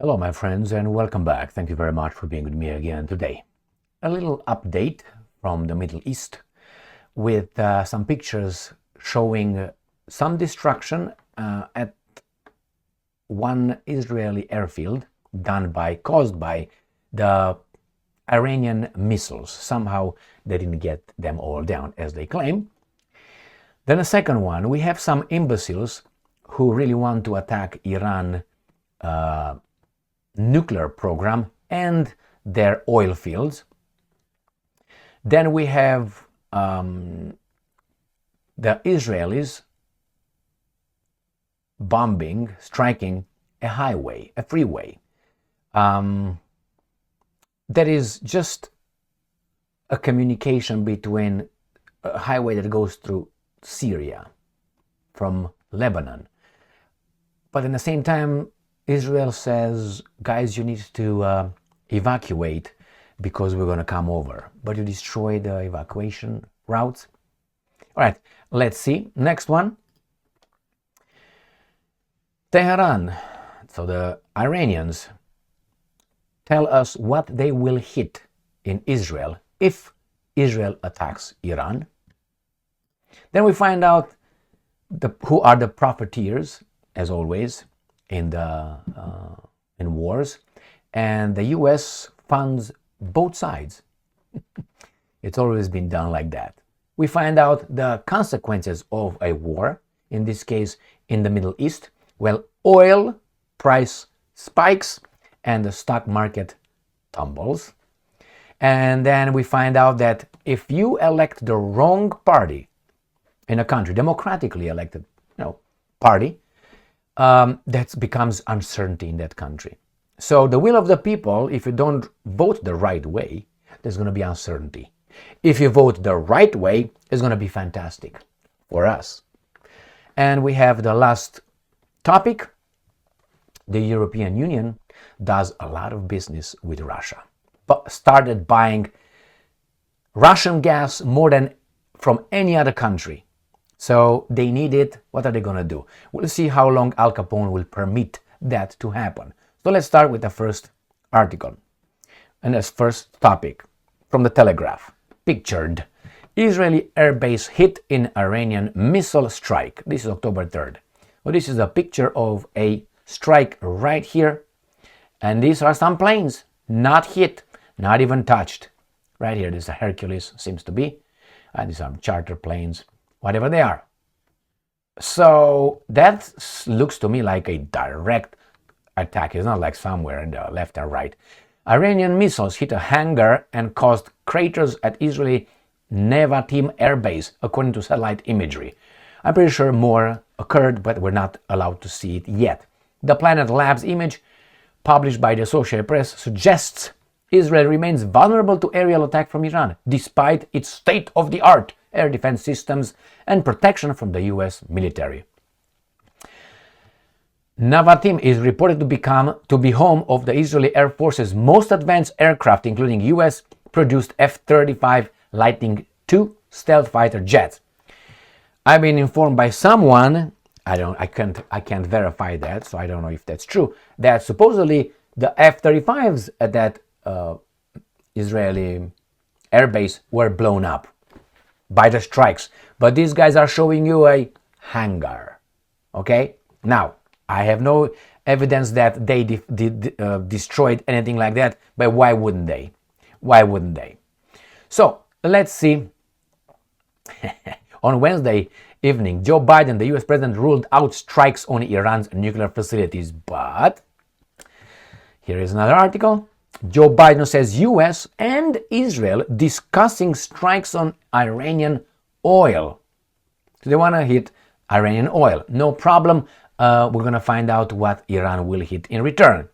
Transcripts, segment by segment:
Hello, my friends, and welcome back. Thank you very much for being with me again today. A little update from the Middle East with some pictures showing some destruction at one Israeli airfield caused by the Iranian missiles. Somehow they didn't get them all down, as they claim. Then a second one, we have some imbeciles who really want to attack Iran nuclear program and their oil fields. Then we have the Israelis striking a highway, a freeway. That is just a communication between a highway that goes through Syria from Lebanon. But at the same time, Israel says, guys, you need to evacuate because we're going to come over. But you destroy the evacuation routes. All right, let's see. Next one. Tehran. So the Iranians tell us what they will hit in Israel if Israel attacks Iran. Then we find out who are the profiteers, as always, in wars, and the US funds both sides. It's always been done like that. We find out the consequences of a war, in this case in the Middle East. Well, oil price spikes and the stock market tumbles. And then we find out that if you elect the wrong party in a country, democratically elected party, that becomes uncertainty in that country. So the will of the people, if you don't vote the right way, there's going to be uncertainty. If you vote the right way, it's going to be fantastic for us. And we have the last topic. The European Union does a lot of business with Russia, but started buying Russian gas more than from any other country. So they need it. What are they going to do? We'll see how long Al Capone will permit that to happen. So let's start with the first article. And this first topic from the Telegraph. Pictured. Israeli airbase hit in Iranian missile strike. This is October 3rd. Well, this is a picture of a strike right here. And these are some planes. Not hit. Not even touched. Right here, this is a Hercules, seems to be. And these are charter planes. Whatever they are. So that looks to me like a direct attack. It's not like somewhere in the left or right. Iranian missiles hit a hangar and caused craters at Israeli Nevatim airbase, according to satellite imagery. I'm pretty sure more occurred, but we're not allowed to see it yet. The Planet Labs image, published by the Associated Press, suggests Israel remains vulnerable to aerial attack from Iran, despite its state-of-the-art air defense systems and protection from the US military. Nevatim is reported to be home of the Israeli Air Force's most advanced aircraft, including US-produced F-35 Lightning II stealth fighter jets. I've been informed by someone, I can't verify that, so I don't know if that's true, that supposedly the F-35s at that Israeli airbase were blown up by the strikes. But these guys are showing you a hangar. Okay? Now, I have no evidence that they destroyed anything like that, but why wouldn't they? Why wouldn't they? So, let's see. On Wednesday evening, Joe Biden, the US president, ruled out strikes on Iran's nuclear facilities. But here is another article. Joe Biden says US and Israel discussing strikes on Iranian oil. So they want to hit Iranian oil. No problem. We're going to find out what Iran will hit in return.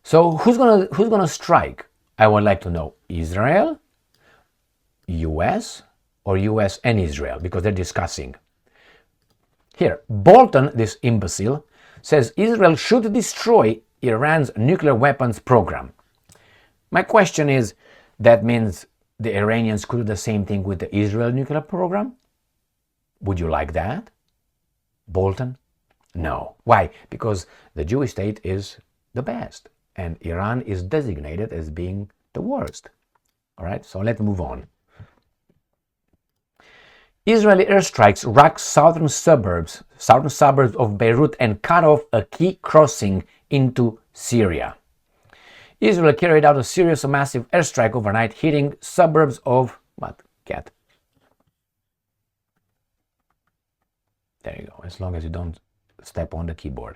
So who's gonna strike? I would like to know. Israel, US, or US and Israel, because they're discussing. Here, Bolton, this imbecile, says Israel should destroy Iran's nuclear weapons program. My question is, that means the Iranians could do the same thing with the Israel nuclear program? Would you like that, Bolton? No. Why? Because the Jewish state is the best, and Iran is designated as being the worst. All right, so let's move on. Israeli airstrikes rack southern suburbs of Beirut and cut off a key crossing into Syria. Israel carried out a series of massive airstrike overnight, hitting suburbs of Cat. There you go, as long as you don't step on the keyboard.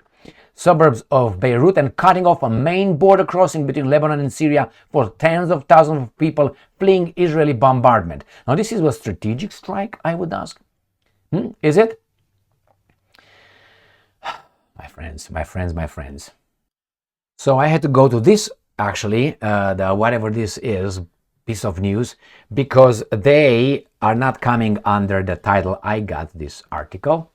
Suburbs of Beirut and cutting off a main border crossing between Lebanon and Syria for tens of thousands of people fleeing Israeli bombardment. Now, this is a strategic strike, I would ask. Is it? My friends. So I had to go to this, actually, whatever this is, piece of news, because they are not coming under the title I got this article.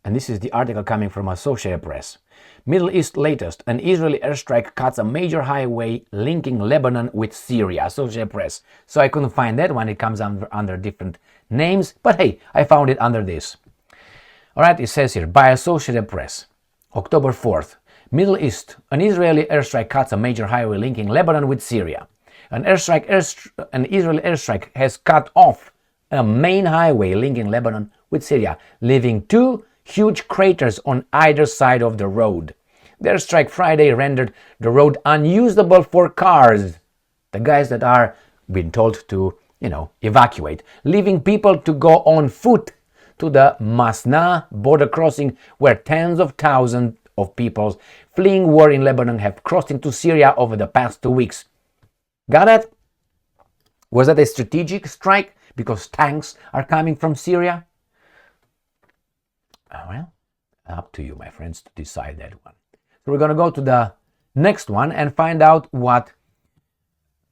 And this is the article coming from Associated Press. Middle East latest, an Israeli airstrike cuts a major highway linking Lebanon with Syria. Associated Press. So I couldn't find that one. It comes under different names. But hey, I found it under this. All right, it says here, by Associated Press, October 4th, Middle East, an Israeli airstrike cuts a major highway linking Lebanon with Syria. An Israeli airstrike has cut off a main highway linking Lebanon with Syria, leaving two huge craters on either side of the road. The airstrike Friday rendered the road unusable for cars, the guys that are being told to, evacuate, leaving people to go on foot to the Masna border crossing, where tens of thousands of people fleeing war in Lebanon have crossed into Syria over the past 2 weeks. Got it? Was that a strategic strike because tanks are coming from Syria? Well, up to you, my friends, to decide that one. So we're going to go to the next one and find out what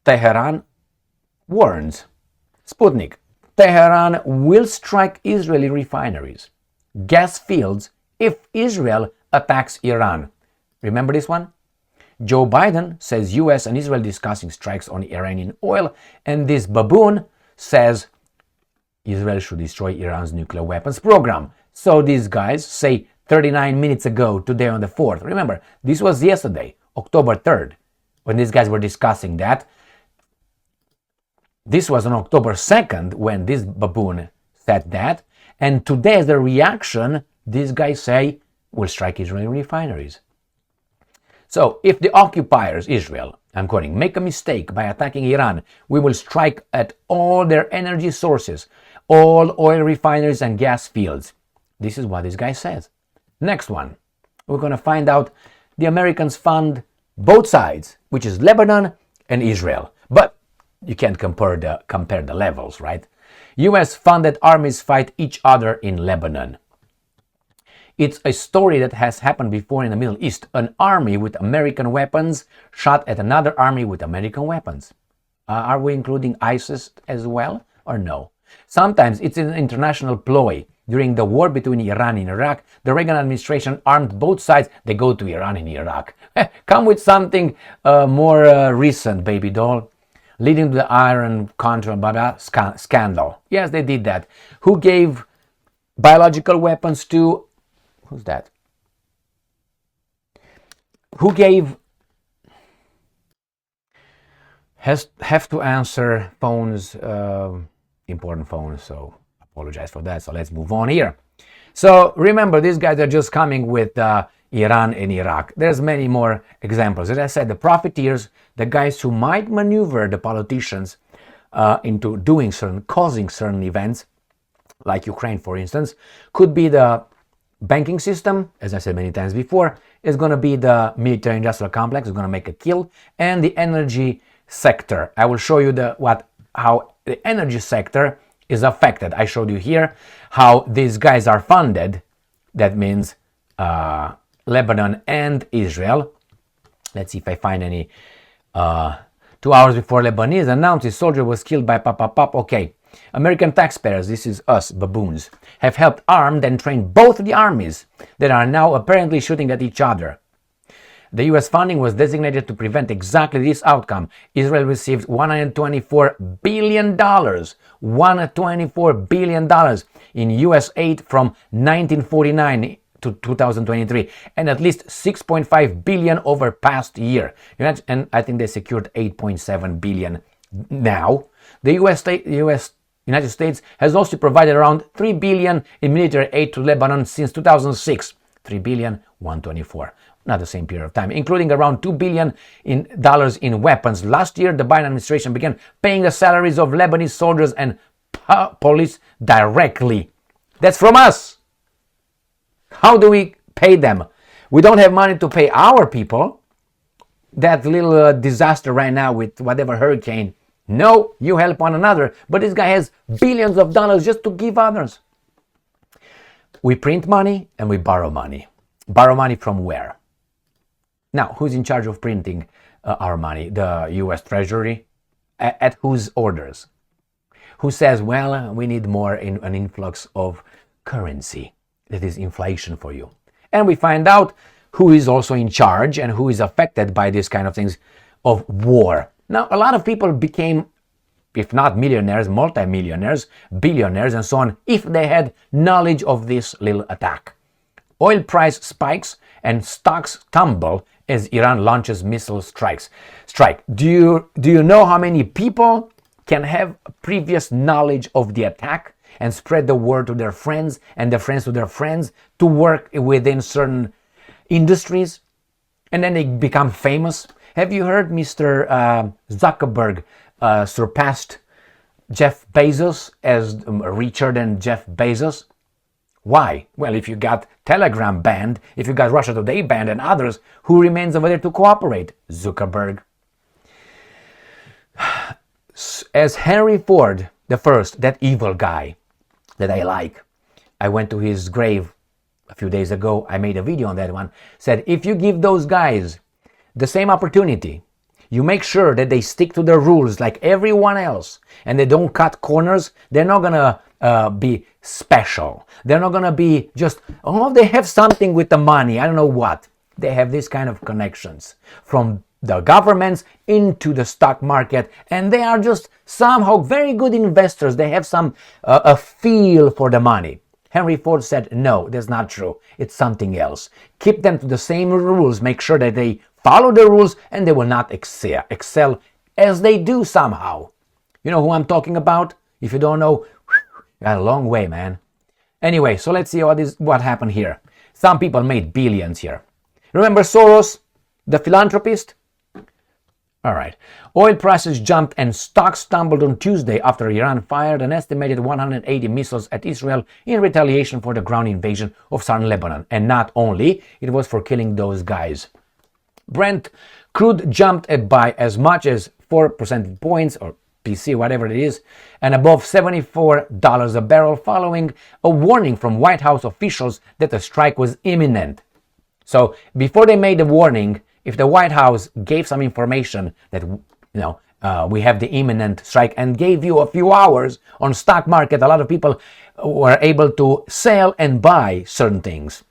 Tehran warns. Sputnik. Tehran will strike Israeli refineries, gas fields, if Israel attacks Iran. Remember this one? Joe Biden says US and Israel discussing strikes on Iranian oil, and this baboon says Israel should destroy Iran's nuclear weapons program. So these guys say 39 minutes ago, today on the 4th. Remember, this was yesterday, October 3rd, when these guys were discussing that. This was on October 2nd when this baboon said that. And today, as a reaction, these guys say, we'll strike Israeli refineries. So if the occupiers, Israel, I'm quoting, make a mistake by attacking Iran, we will strike at all their energy sources, all oil refineries and gas fields. This is what this guy says. Next one, we're going to find out the Americans fund both sides, which is Lebanon and Israel. But you can't compare the levels, right? US funded armies fight each other in Lebanon. It's a story that has happened before in the Middle East. An army with American weapons shot at another army with American weapons. Are we including ISIS as well, or no? Sometimes it's an international ploy. During the war between Iran and Iraq, the Reagan administration armed both sides. They go to Iran and Iraq. Come with something more recent, baby doll. Leading to the Iran Contra scandal. Yes, they did that. Who gave biological weapons to... Who's that? Who gave... Have to answer phones, important phones, so apologize for that. So let's move on here. So remember, these guys are just coming with Iran and Iraq. There's many more examples. As I said, the profiteers, the guys who might maneuver the politicians into causing certain events, like Ukraine, for instance, could be the banking system, as I said many times before, is going to be the military-industrial complex, is going to make a kill, and the energy sector. I will show you how the energy sector is affected. I showed you here how these guys are funded. That means Lebanon and Israel. Let's see if I find any. 2 hours before Lebanese announced his soldier was killed by pop. Okay. American taxpayers, this is us, baboons, have helped armed and trained both the armies that are now apparently shooting at each other. The US funding was designated to prevent exactly this outcome. Israel received $124 billion, $124 billion in US aid from 1949 to 2023, and at least 6.5 billion over past year. And I think they secured 8.7 billion now. The United States has also provided around 3 billion in military aid to Lebanon since 2006. 3 billion, 124. Not the same period of time, including around $2 billion in weapons. Last year, the Biden administration began paying the salaries of Lebanese soldiers and police directly. That's from us. How do we pay them? We don't have money to pay our people. That little disaster right now with whatever hurricane. No, you help one another. But this guy has billions of dollars just to give others. We print money and we borrow money. Borrow money from where? Now, who's in charge of printing our money? The US Treasury? At whose orders? Who says, well, we need more an influx of currency. That is inflation for you. And we find out who is also in charge and who is affected by these kind of things of war. Now, a lot of people became, if not millionaires, multimillionaires, billionaires, and so on, if they had knowledge of this little attack. Oil price spikes and stocks tumble as Iran launches missile strike. Do you know how many people can have previous knowledge of the attack and spread the word to their friends and their friends to their friends to work within certain industries, and then they become famous? Have you heard Mr. Zuckerberg surpassed Jeff Bezos as richer than Jeff Bezos? Why? Well, if you got Telegram banned, if you got Russia Today banned and others, who remains over there to cooperate? Zuckerberg. As Henry Ford the first, that evil guy that I like, I went to his grave a few days ago. I made a video on that one. Said, if you give those guys the same opportunity, you make sure that they stick to the rules like everyone else, and they don't cut corners, they're not gonna be special. They're not gonna be just, oh, they have something with the money, I don't know what. They have this kind of connections from the governments into the stock market, and they are just somehow very good investors. They have some a feel for the money. Henry Ford said, no, that's not true. It's something else. Keep them to the same rules. Make sure that they follow the rules, and they will not excel as they do somehow. You know who I'm talking about? If you don't know, you got a long way, man. Anyway, so let's see what happened here. Some people made billions here. Remember Soros, the philanthropist? All right. Oil prices jumped and stocks tumbled on Tuesday after Iran fired an estimated 180 missiles at Israel in retaliation for the ground invasion of southern Lebanon. And not only, it was for killing those guys. Brent crude jumped by as much as 4 percentage points, or PC, whatever it is, and above $74 a barrel following a warning from White House officials that the strike was imminent. So before they made the warning, if the White House gave some information that, we have the imminent strike and gave you a few hours on stock market, a lot of people were able to sell and buy certain things.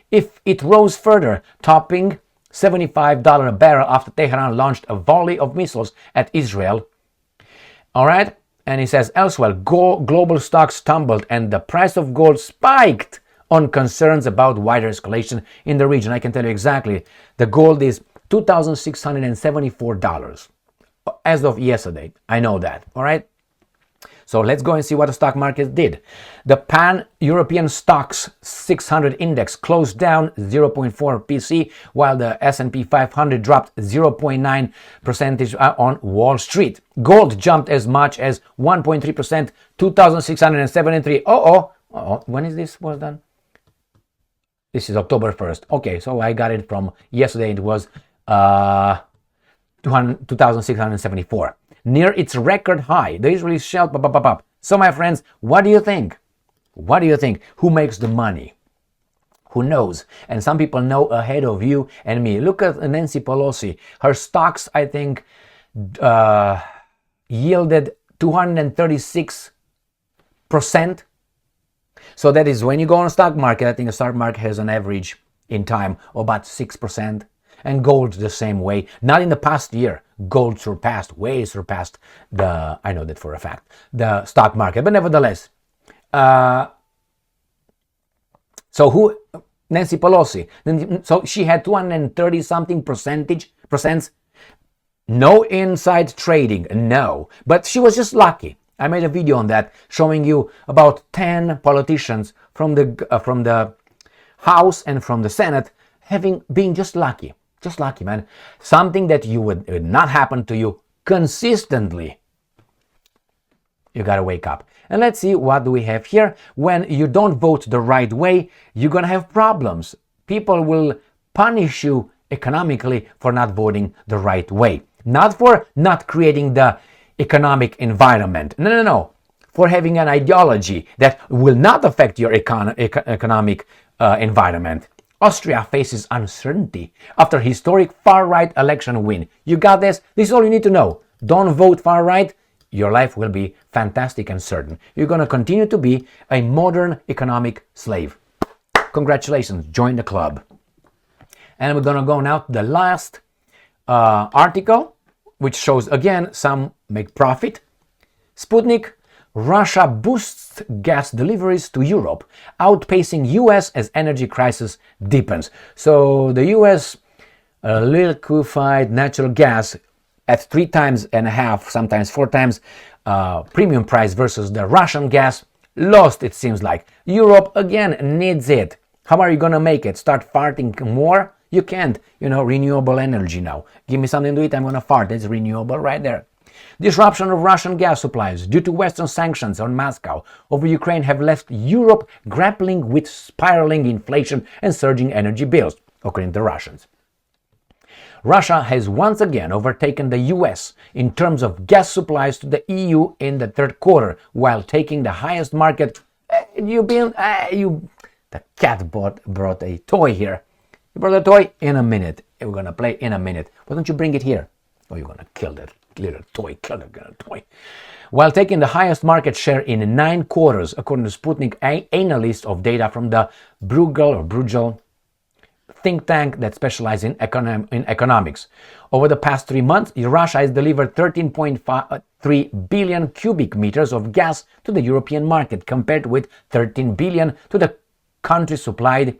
If it rose further, topping $75 a barrel after Tehran launched a volley of missiles at Israel. All right? And he says elsewhere, global stocks tumbled and the price of gold spiked on concerns about wider escalation in the region. I can tell you exactly. The gold is $2,674 as of yesterday. I know that. All right? So let's go and see what the stock market did. The Pan-European Stocks 600 index closed down 0.4 PC, while the S&P 500 dropped 0.9% on Wall Street. Gold jumped as much as 1.3%, 2,673. When is this was done? This is October 1st. Okay, so I got it from yesterday. It was 2,674. Near its record high. The Israeli shell. So my friends, what do you think? What do you think? Who makes the money? Who knows? And some people know ahead of you and me. Look at Nancy Pelosi. Her stocks, I think, yielded 236%. So that is when you go on the stock market, I think the stock market has an average in time of about 6%. And gold the same way. Not in the past year. Gold way surpassed the, I know that for a fact, the stock market. But nevertheless, so Nancy Pelosi. So she had 230 something percent. No inside trading, no. But she was just lucky. I made a video on that showing you about 10 politicians from the House and from the Senate being just lucky. Just lucky, man. Something that would not happen to you consistently. You gotta wake up. And let's see what do we have here. When you don't vote the right way, you're gonna have problems. People will punish you economically for not voting the right way. Not for not creating the economic environment. No. For having an ideology that will not affect your economic environment. Austria faces uncertainty after historic far-right election win. You got this? This is all you need to know. Don't vote far-right. Your life will be fantastic and certain. You're going to continue to be a modern economic slave. Congratulations. Join the club. And we're going to go now to the last article, which shows again some make profit. Sputnik, Russia boosts gas deliveries to Europe, outpacing US as energy crisis deepens. So the US liquefied natural gas at 3.5 times, sometimes 4 times premium price versus the Russian gas lost, it seems like. Europe again needs it. How are you going to make it? Start farting more? You can't. Renewable energy now. Give me something to eat, I'm going to fart. It's renewable right there. Disruption of Russian gas supplies due to Western sanctions on Moscow over Ukraine have left Europe grappling with spiraling inflation and surging energy bills, according to the Russians. Russia has once again overtaken the US in terms of gas supplies to the EU in the third quarter, while taking the highest market. The cat brought a toy here. You brought a toy? In a minute. We're going to play in a minute. Why don't you bring it here? Oh, you're going to kill that little toy. Kill that little toy. While taking the highest market share in 9 quarters, according to Sputnik analysts of data from the Bruegel think tank that specializes in economics. Over the past 3 months, Russia has delivered 13.3 billion cubic meters of gas to the European market, compared with 13 billion to the country supplied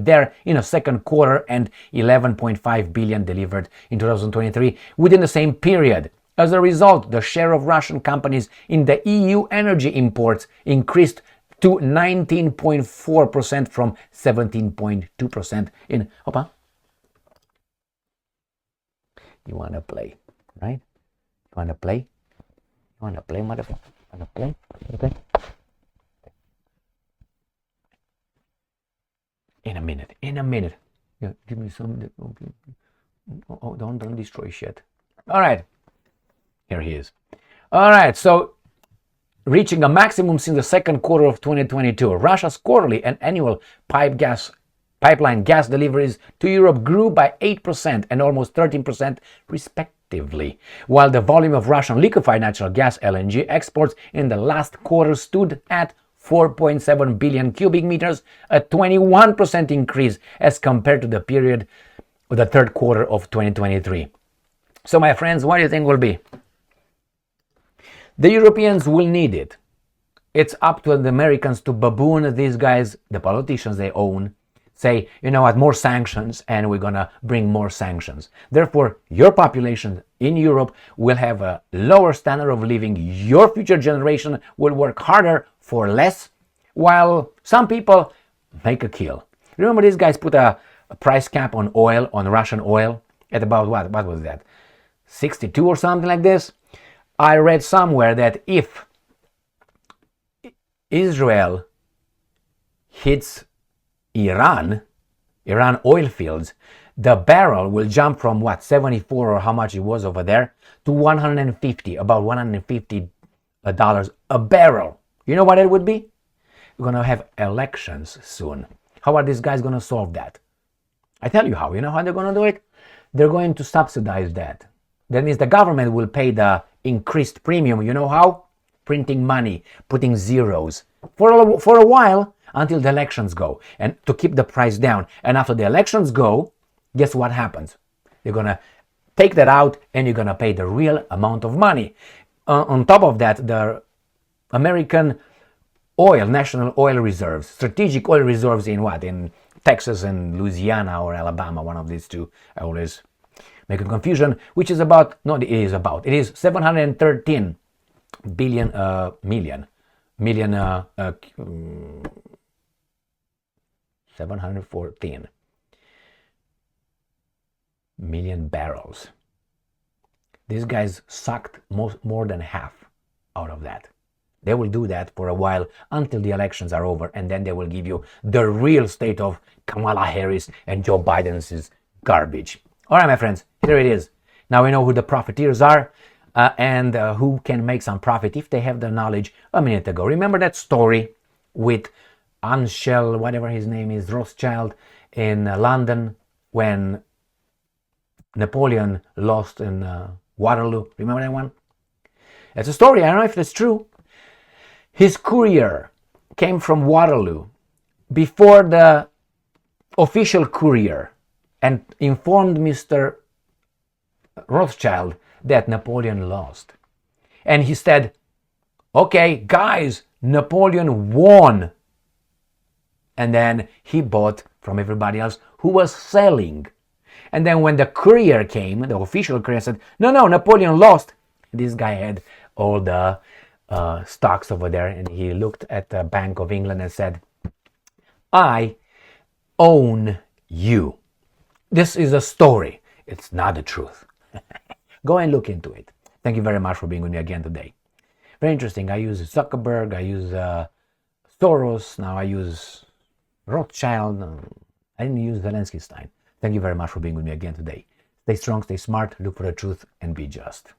there in a second quarter and 11.5 billion delivered in 2023 within the same period. As a result, the share of Russian companies in the EU energy imports increased to 19.4% from 17.2% in... Opa. You want to play, right? You want to play? You want to play, motherfucker? You want to play? Okay. In a minute. Yeah, give me some. Okay. Oh, don't destroy shit. All right. Here he is. All right. So, reaching a maximum since the second quarter of 2022, Russia's quarterly and annual pipeline gas deliveries to Europe grew by 8% and almost 13% respectively, while the volume of Russian liquefied natural gas (LNG) exports in the last quarter stood at 4.7 billion cubic meters, a 21% increase as compared to the period of the third quarter of 2023. So, my friends, what do you think will be? The Europeans will need it. It's up to the Americans to baboon these guys, the politicians they own, say, you know what, more sanctions, and we're gonna bring more sanctions. Therefore, your population in Europe will have a lower standard of living. Your future generation will work harder for less, while some people make a kill. Remember, these guys put a price cap on oil, on Russian oil, at about what was that? 62 or something like this? I read somewhere that if Israel hits Iran oil fields, the barrel will jump from 74 or how much it was over there to 150, about $150 a barrel. You know what it would be? We're going to have elections soon. How are these guys going to solve that? I tell you how. You know how they're going to do it? They're going to subsidize that. That means the government will pay the increased premium. You know how? Printing money, putting zeros for a while until the elections go, and to keep the price down. And after the elections go, guess what happens? You're going to take that out and you're going to pay the real amount of money. On top of that, the American oil, national oil reserves, strategic oil reserves in what? In Texas and Louisiana or Alabama, one of these two. I always make a confusion, which is about, no, it is 713 billion, million, 714 million barrels. These guys sucked more than half out of that. They will do that for a while until the elections are over, and then they will give you the real state of Kamala Harris and Joe Biden's garbage. All right, my friends, here it is. Now we know who the profiteers are and who can make some profit if they have the knowledge a minute ago. Remember that story with Anshel, whatever his name is, Rothschild in London when Napoleon lost in Waterloo? Remember that one? It's a story. I don't know if that's true. His courier came from Waterloo before the official courier and informed Mr. Rothschild that Napoleon lost. And he said, okay, guys, Napoleon won. And then he bought from everybody else who was selling. And then when the courier came, the official courier said, no, Napoleon lost. This guy had all the stocks over there, and he looked at the Bank of England and said, I own you. This is a story. It's not the truth. Go and look into it. Thank you very much for being with me again today. Very interesting. I use Zuckerberg, I use Soros, now I use Rothschild. I didn't use Zelensky Stein. Thank you very much for being with me again today. Stay strong, stay smart, look for the truth, and be just.